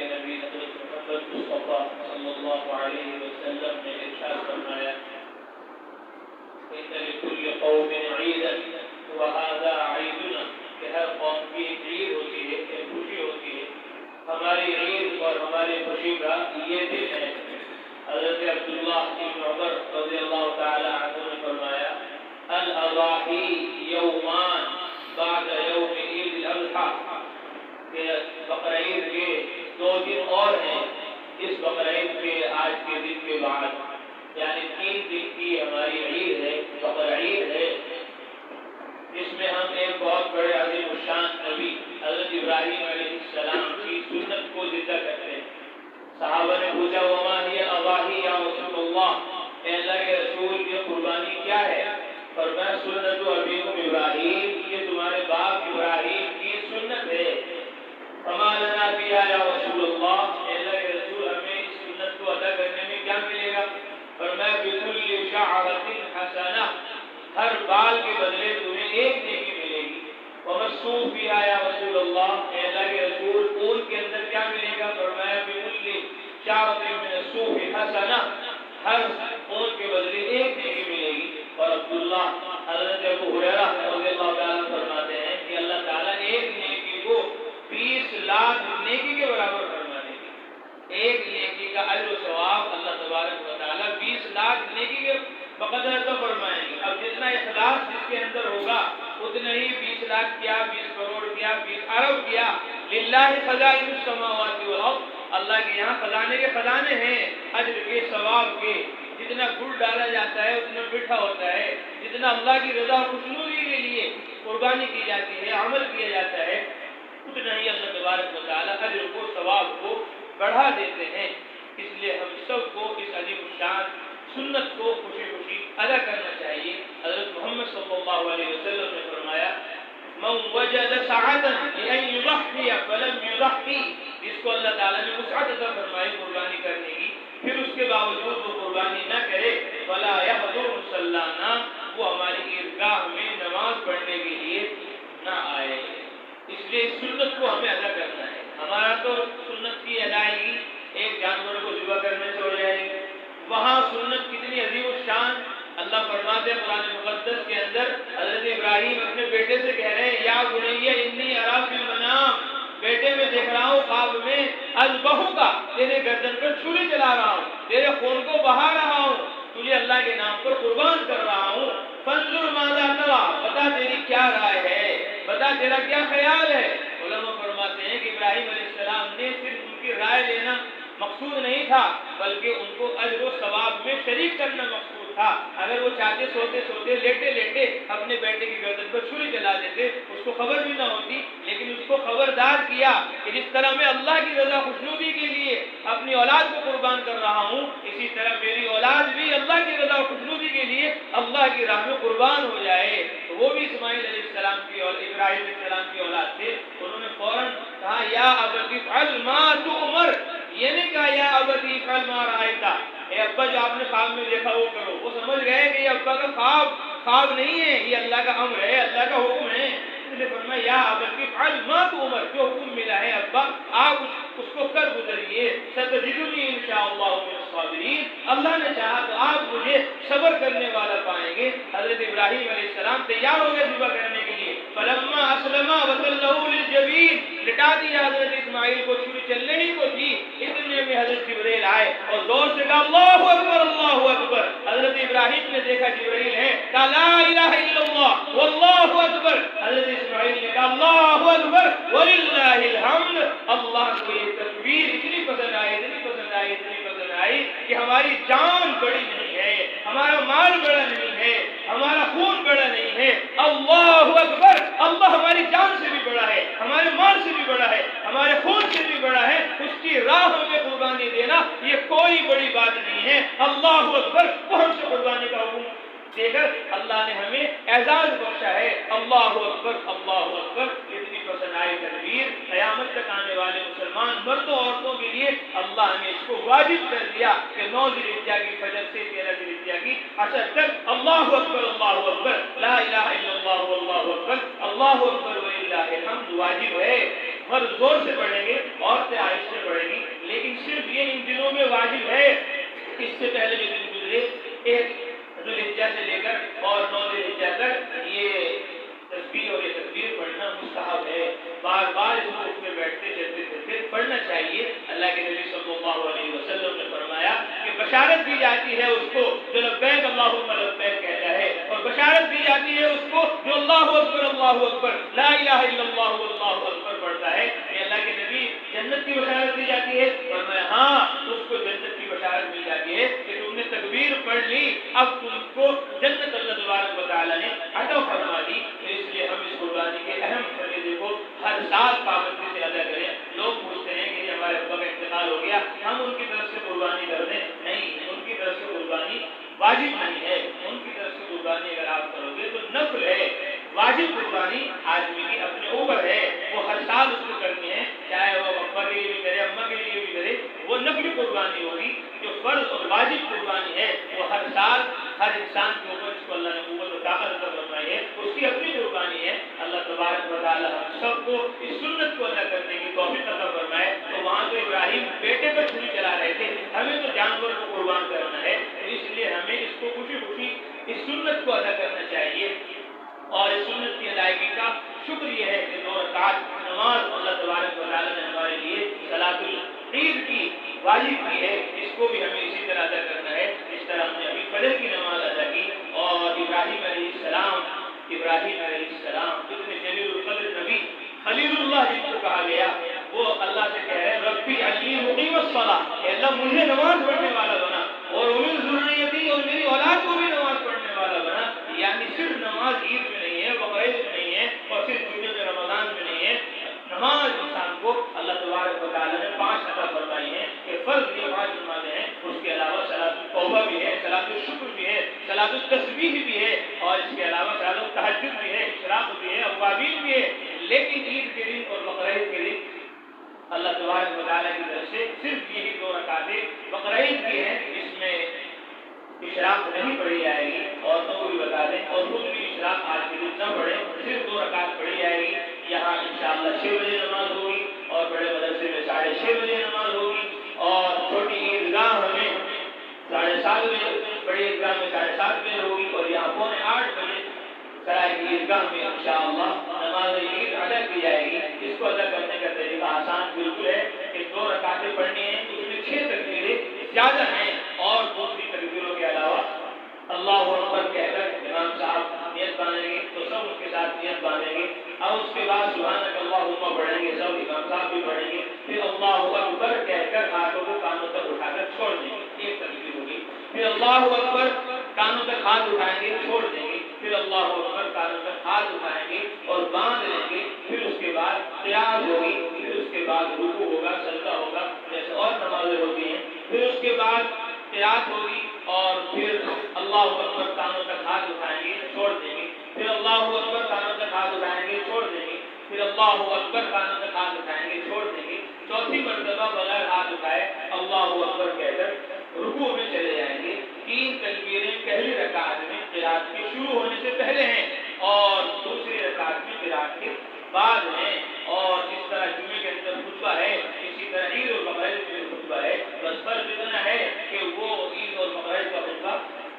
کے نبی حضرت محمد مصطفیٰ صلی اللہ علیہ وسلم نے ارشاد فرمایا ان لكل قوم عيدا وهذا عيدنا کہ ہر قوم کی ایک عید ہوتی ہے، ایک خوشی ہوتی ہے. ہماری عید اور ہماری خوشی کا یہ دن ہے. حضرت عبداللہ بن عمر رضی اللہ تعالی عنہ نے فرمایا الاضاحی یومان بعد یوم عید الاضحیٰ کہ بقرعید کے 2 دن اور ہیں اس بقرعید کے آج کے دن کے بعد، یعنی 3 دن کی ہماری عید ہے، بقرعید ہے، جس میں ہم ایک بہت بڑے عظیم الشان نبی حضرت ابراہیم علیہ السلام کی سنت کو زندہ کرتے ہیں. صحابہ نے پوچھا وما ہی الاضاحی یا رسول اللہ، اے اللہ کے رسول یہ قربانی کیا ہے؟ فرمایا سنت ابیکم ابراہیم، یہ تمہارے باپ ابراہیم کی سنت ہے. فما لنا فیہا یا رسول اللہ، اے اللہ کے رسول ہمیں اس سنت کو ادا کرنے میں کیا ملے گا؟ فرمایا بکل شعرۃ حسنہ، ہر بال کے بدلے تمہیں ایک نیکی ملے گی. ومسوف فیہا یا رسول اللہ، اے اللہ کے رسول اون کے اندر کیا ملے گا؟ فرمایا بکل شعرۃ من الصوف حسنہ، ہر اون کے بدلے ایک نیکی ملے گی. اور عبداللہ حضرت ابو ہریرہ رضی اللہ تعالیٰ فرماتے ہیں کہ اللہ تعالیٰ ایک نیکی کو 20 لاکھ نیکی کے برابر فرما دے گی. ایک نیکی کا اجر و ثواب اللہ تبارک و تعالیٰ 20 لاکھ نیکی کے بقدر تو فرمائیں گے. اب جتنا اخلاص جس کے اندر ہوگا اتنا ہی 20 لاکھ کیا، 20 کروڑ کیا، 20 ارب کیا. للہ خزائن السماوات والارض، اللہ کے یہاں خزانے کے خزانے ہیں، اجر کے، ثواب کے. جتنا گڑ ڈالا جاتا ہے اتنا میٹھا ہوتا ہے. جتنا اللہ کی رضا اور خوشنودی کے لیے قربانی کی جاتی ہے، عمل کیا جاتا ہے، اتنا ہی اللہ تبارک و تعالیٰ اجر کو، ثواب کو بڑھا دیتے ہیں. اس لیے ہم سب کو اس عظیم الشان سنت کو خوشی خوشی ادا کرنا چاہیے. حضرت محمد صلی اللہ علیہ وسلم نے فرمایا من وجد سعة لأن يضحي فلم يضحي، جس کو اللہ تعالیٰ نے وسعت عطا فرمائی قربانی کرنے کی پھر اس کے باوجود وہ قربانی نہ کرے فلا يحضر مصلانا، وہ ہماری عیدگاہ میں نماز پڑھنے کے لیے نہ آئے. اس لیے اس سنت کو ہمیں ادا کرنا ہے. ہمارا تو سنت کی ادائیگی ایک جانور کو ذبح کرنے سے ہو جائے گی. وہاں سنت کتنی عظیم الشان. اللہ فرماتے ہیں قرآن مقدس کے اندر حضرت ابراہیم اپنے بیٹے سے کہہ رہے ہیں یا بنی انی اری فی المنام، بیٹے میں دیکھ رہا ہوں خواب میں اذبحک، تیرے گردن پر چھری چلا رہا ہوں، تیرے خون کو بہا رہا ہوں، تجھے اللہ کے نام پر قربان کر رہا ہوں. فانظر ماذا ترى، بتا تیری کیا رائے ہے، بتا تیرا کیا خیال ہے. علماء فرماتے ہیں کہ ابراہیم علیہ السلام نے صرف ان کی رائے لینا مقصود نہیں تھا بلکہ ان کو اجر و ثواب میں شریک کرنا مقصود تھا. اگر وہ چاہتے سوتے سوتے لیٹے لیٹے اپنے بیٹے کی گردن پر چھری چلا دیتے اس کو خبر بھی نہ ہوتی، لیکن اس کو خبردار کیا کہ جس طرح میں اللہ کی رضا خوشنودی کے لیے اپنی اولاد کو قربان کر رہا ہوں، اسی طرح میری اولاد بھی اللہ کی رضا خوشنودی کے لیے اللہ کی راہ میں قربان ہو جائے. وہ بھی اسماعیل علیہ السلام کی اور ابراہیم علیہ السلام کی اولاد تھے. انہوں نے فوراً کہا یا ابت افعل ما تؤمر، یہ نہیں کہا یا ابت افعل ما رأیت، اے ابا جو آپ نے خواب میں دیکھا وہ کرو. وہ سمجھ گئے کہ یہ ابا کا خواب نہیں ہے، یہ اللہ کا امر ہے، اللہ کا حکم ہے. اس نے فرمایا یا ابت افعل ما تؤمر، جو حکم ملا ہے ابا آپ اس کو کر گزریے. ستجدنی انشاءاللہ من الصابرین، اللہ نے چاہا تو آپ مجھے صبر کرنے والا پائیں گے. حضرت ابراہیم علیہ السلام تیار ہو گئے ذبح کرنے کے لیے. فلما اسلما وتلہ للجبین، لٹا دیا حضرت اسماعیل کو، چھری چلنے ہی کو تھی. اتنے میں حضرت جبرائیل آئے اور زور سے کہا اللہ اکبر اللہ اکبر. حضرت ابراہیم نے دیکھا جبرائیل ہے، کہا لا الہ الا اللہ واللہ اکبر. حضرت اسماعیل نے کہا اللہ اکبر وللہ الحمد. اللہ کو یہ تکبیر اتنی پسند آئی، اتنی پسند آئی، اتنی پسند آئی کہ ہماری جان بڑی نہیں ہے، ہمارا مال بڑا نہیں ہے، ہمارا خون بڑا نہیں ہے. اللہ اکبر، اللہ ہماری جان سے بھی بڑا ہے، ہمارے مال سے بھی بڑا ہے، ہمارے خون سے بھی بڑا ہے. اس کی راہ میں قربانی دینا یہ کوئی بڑی بات نہیں ہے. اللہ اکبر، وہ ہم سے قربانی کا حکم دے کر اللہ نے ہمیں اعزاز بخشا ہے. اللہ اکبر اللہ اکبر. اتنی پسند آئی تکبیر قیامت تک آنے والے مسلمان مردوں عورتوں کے لیے اللہ نے اس کو واجب کر دیا کہ 9 ذوالحجہ کی فجر سے 13 ذوالحجہ کی عصر تک اللہ اکبر اللہ اکبر لا الہ الا اللہ واللہ اکبر اللہ اکبر وللہ الحمد واجب ہے. مرد زور سے پڑھیں گے، عورتیں آہستہ پڑھیں گی. اس سے پہلے جو دن گزرے 1 ذوالحجہ سے لے کر اور 9 ذوالحجہ تک یہ تسبیح اور یہ تکبیر پڑھنا مستحب ہے. بار بار اس رکوع میں بیٹھتے چلتے پھرتے پڑھنا چاہیے. اللہ کے نبی صلی اللہ علیہ وسلم نے فرمایا کہ بشارت دی جاتی ہے اس کو جو لبیک اللہم لبیک کہتا ہے، اور بشارت دی جاتی ہے اس کو جو اللہ اکبر لا الہ الا اللہ واللہ اکبر پڑھتا ہے. کہ اللہ کے نبی جنت کی بشارت دی جاتی ہے؟ فرمایا ہاں، اس کو جنت کی بشارت مل جاتی ہے کہ تم نے تکبیر پڑھ لی، اب تم کو جنت اللہ تبارک و تعالیٰ نے عطا فرما دی. اس لیے ہم اس قربانی کے اہم فریضے کو ہر سال پابندی سے ادا کریں. لوگ پوچھتے ہیں کہ ہمارے ابا کا انتقال ہو گیا، ہم ان کی طرف سے قربانی کر دیں؟ نہیں، ان کی طرف سے قربانی واجب نہیں ہے. ان کی طرف سے قربانی اگر آپ کرو گے تو نفل ہے. واجب قربانی آدمی کی اپنے اوپر ہے، وہ ہر سال اس کو کرنی ہے، چاہے وہ ابا کے لیے بھی کرے، اماں کے لیے بھی کرے. وہ نفلی قربانی ہوگی. جو فرض اور واجب قربانی ہے وہ ہر سال ہر انسان کے اوپر جس کو اللہ نے قوت و طاقت عطا فرمائی ہے اس کی اپنی قربانی ہے. اللہ تبارک و تعالیٰ ہم سب کو اس سنت کو ادا کرنے کی توفیق عطا فرمائے. تو وہاں تو ابراہیم بیٹے پر چھری چلا رہے تھے، ہمیں تو جانور کو قربان کرنا ہے. اس لیے ہمیں اس کو خوشی خوشی اس سنت کو ادا کرنا چاہیے. اور اس سنت کی ادائیگی کا شکر یہ ہے کہ 2 رکعت نماز اللہ تبارک و تعالیٰ نے ہمارے لیے صلاۃ العید کی واجب کی ہے. اس کو بھی ہمیں اسی طرح ادا کرنا ہے جس طرح ہم نے ابھی فجر کی نماز ادا کی. اور ابراہیم علیہ السلام اتنے جلیل القدر نبی خلیل اللہ جن کو کہا گیا، وہ اللہ سے کہہ رہے ہیں ربی انی مقیم الصلاۃ، اے اللہ مجھے نماز پڑھنے والا بنا، اور ومن ذریتی، اور میری اولاد کو بھی نماز پڑھنے والا بنا. یعنی صرف نماز عید میں نہیں ہے، بقرعید میں نہیں ہے، اور صرف جمعے میں رمضان میں نہیں ہے. نماز انسان کو اللہ تبارک و تعالیٰ نے 5 عطا فرمائی ہیں کہ فرض یہ 5 نمازیں ہیں. اس کے علاوہ صلاۃ التوبہ بھی ہے، صلاۃ الشکر بھی ہے، صلاۃ التسبیح بھی ہے، اور اس کے علاوہ صلاۃ التہجد بھی ہے، اشراق بھی ہے، اوابین بھی ہے. لیکن عید کے دن اور بقرعید کے دن اللہ تبارک و تعالیٰ کی طرف سے صرف یہی 2 رکعتیں بقرعید کی ہیں. اس میں اشراق نہیں پڑھی جائے گی. عورتوں کو بھی بتا دیں اور خود بھی اشراق آج کے دن نہ پڑھیں، صرف 2 رکعت پڑھی جائے گی. یہاں انشاءاللہ 6 بجے نماز ہوگی، اور بڑے مدرسے میں 6:30 بجے نماز ہوگی، اور چھوٹی عیدگاہ میں 7:30 بجے، بڑی عیدگاہ میں 7:30 بجے ہوگی، اور یہاں 7:45 بجے سرائے کی عیدگاہ میں انشاءاللہ نماز عید ادا کی جائے گی. اس کو ادا کرنے کا طریقہ آسان بالکل ہے کہ 2 رکعتیں پڑھنی ہیں. اس میں 6 تکبیریں زیادہ ہیں، اور دوسری تکبیروں کے علاوہ اللہ اکبر کہہ کر امام صاحب نیت باندھیں گے تو سب اس کے ساتھ نیت باندھیں گے. اور اس کے بعد سبحانک اللہم پڑھیں گے، سب امام صاحب بھی پڑھیں گے. پھر اللہ اکبر کہہ کر ہاتھوں کو کانوں تک اٹھا کر چھوڑ دیں گے، ایک تکبیر ہوگی. پھر اللہ اکبر کانوں تک ہاتھ اٹھائیں گے، چھوڑ دیں گے. پھر اللہ اکبر کانوں تک ہاتھ اٹھائیں گے اور باندھ لیں گے. پھر اس کے بعد قیام ہوگی، پھر اس کے بعد رکوع ہوگا، سجدہ ہوگا، جیسے اور نمازیں ہوتی ہیں. پھر اس کے بعد قرات ہوگی، اور پھر اللہ اکبر کانوں تک ہاتھ اٹھائیں گے، چھوڑ دیں گے. پھر اللہ اکبر کانوں تک ہاتھ اٹھائیں گے، چھوڑ دیں گے. پھر اللہ اکبر کانوں تک ہاتھ اٹھائیں گے، چھوڑ دیں گے. چوتھی مرتبہ بغیر ہاتھ اٹھائے اللہ اکبر کہہ کر رکوع میں چلے جائیں گے. 3 تکبیریں پہلی رکعت میں قرات کے شروع ہونے سے پہلے ہیں، اور دوسری رکعت میں قرات کے بعد ہیں. اور جس طرح جمعے کے اندر خطبہ ہے، اسی طرح عید اور بقرعید میں خطبہ ہے. بس فرق اتنا ہے کہ وہ عید اور بقرعید کا خطبہ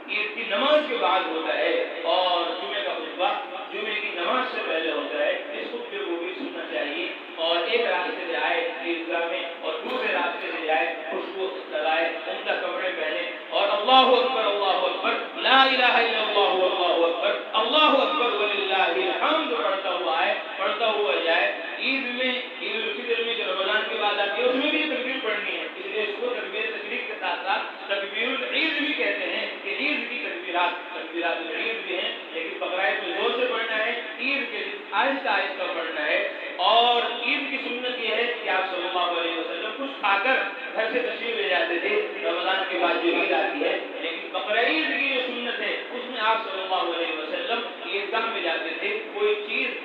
عید کی نماز کے بعد ہوتا ہے، اور جمعے کا خطبہ جمعے کی نماز سے پہلے ہوتا ہے. اس خطبے کو بھی سننا چاہیے. اور ایک راستے سے آئے عیدگاہ میں، اور دوسرے راستے سے جائے خوشبو لگائے، عمدہ کپڑے پہنے، اور اللہ اکبر لا الہ الا اللہ واللہ اکبر اللہ اکبر وللہ الحمد پڑھتا ہوا آئے، پڑھتا ہوا جائے. عید میں، عید الفطر میں جو رمضان کے بعد آتی ہے اس میں بھی تکبیر پڑھنی ہے. اس لیے اس کو تکبیر تشریق کے ساتھ ساتھ تکبیر العید بھی کہتے ہیں کہ عید کی تکبیرات العید بھی ہیں. لیکن بقرعید میں زور سے پڑھنا ہے، عید کے دن آہستہ آہستہ پڑھنا ہے. اور عید کی سنت یہ ہے کہ آپ صلی اللہ علیہ وسلم کچھ کھا کر گھر سے تشریف لے جاتے تھے رمضان کے بعد جو عید آتی ہے. لیکن بقرعید کی جو سنت ہے اس میں آپ صلی اللہ علیہ وسلم عیدگاہ میں جاتے تھے، کوئی چیز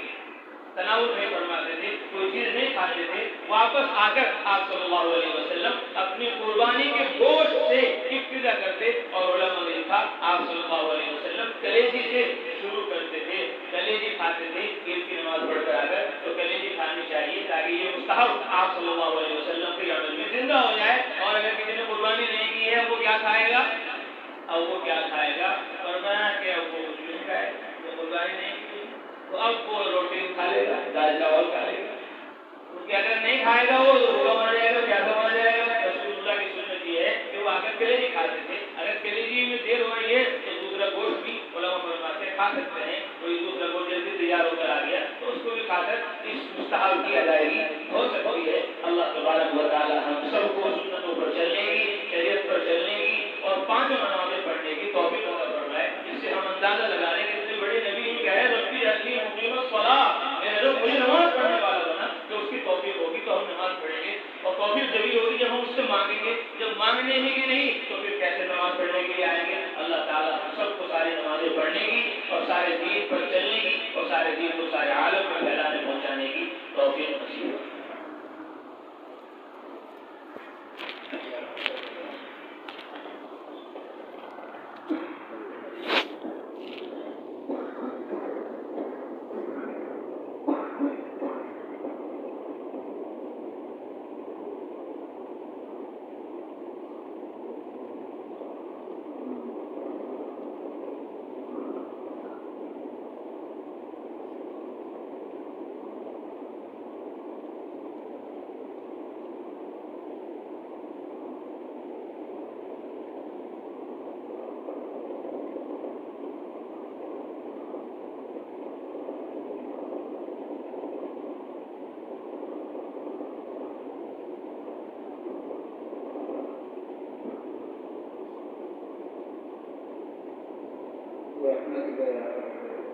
تناول نہیں فرماتے تھے، کوئی چیز نہیں کھاتے تھے. واپس آ کر آپ صلی اللہ علیہ وسلم اپنی قربانی کے گوشت سے ابتدا کرتے. اور علماء نے لکھا آپ صلی اللہ علیہ وسلم کلیجی سے شروع کرتے تھے، کلیجی کھاتے تھے. عید کی نماز پڑھ کر آ کر تو کلیجی کھانی چاہیے تاکہ یہ مستحب آپ صلی اللہ علیہ وسلم کے عمل میں زندہ ہو جائے. اور اگر کسی نے قربانی نہیں کی ہے وہ کیا کھائے گا؟ اب وہ کیا کھائے گا؟ فرمایا کہ اب وہ کچھ نہیں کھائے گا، وہ قربانی نہیں کی تو اب وہ روٹی کھا لے گا، دال چاول کھا لے گا، کیونکہ اگر نہیں کھائے گا وہ بھوکا مر جائے گا، پیاسا مر جائے گا۔ رسول اللہ کی سنت یہ ہے کہ وہ آگر کلیجی کھاتے تھے، اگر کلیجی میں دیر ہو رہی ہے تو دوسرا گوشت بھی علماء فرماتے ہیں کھا سکتے ہیں، کوئی دوسرا گوشت جلدی تیار ہو کر آ گیا تو اس کو بھی کھا کر اس مستحب کی ادائیگی ہو سکتی ہے۔ اللہ تبارک و تعالی ہم سب کو سنتوں پر چلنے کی، شریعت پر چلنے کی اور پانچوں نمازیں پڑھنے کی توفیق عطا فرمائے۔ اس سے ہم اندازہ لگا لیں کہ اتنے بڑے نبی ان کا ہے ربی اجلی مقیم الصلاۃ، میرے رب مجھے نماز پڑھنے والا بنا، کہ اس کی توفیق ہوگی تو ہم نماز پڑھیں گے، اور توفیق جبھی ہوگی جب ہم اس سے مانگیں گے، جب مانگنے ہی کی نہیں تو پھر کیسے نماز پڑھنے کے لیے آئیں گے؟ اللہ تعالیٰ ہم سب کو ساری نمازیں پڑھنے کی اور سارے دین پر چلنے کی اور سارے دین کو سارے عالم میں پھیلانے پہنچانے کی توفیق نصیب ہو۔ برحمتك يا رب